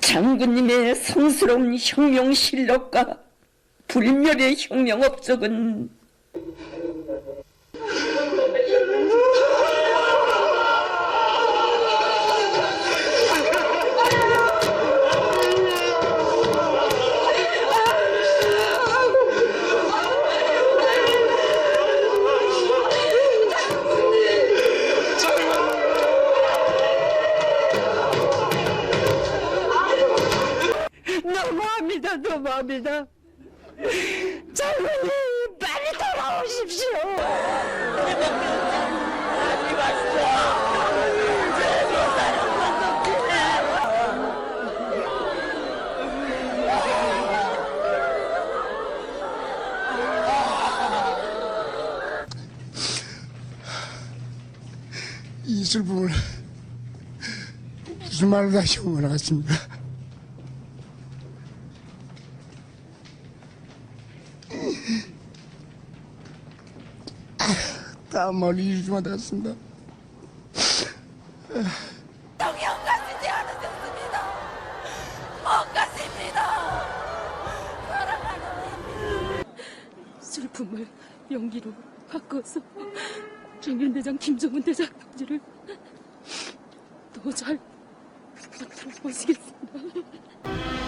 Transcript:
장군님의 성스러운 혁명실력과 불멸의 혁명업적은 너무합니다. 장군님 빨리 돌아오십시오. 이 슬픔을 무슨 말로 다시 응원하겠습니까? 다음 말이 이주만 되었습니다. 동영 가시지 않으셨습니다. 못 가십니다. 사랑하는 슬픔을 연기로 바꿔서 청년대장 김정은 대장 동지를 더 잘 만들어 보시겠습니다.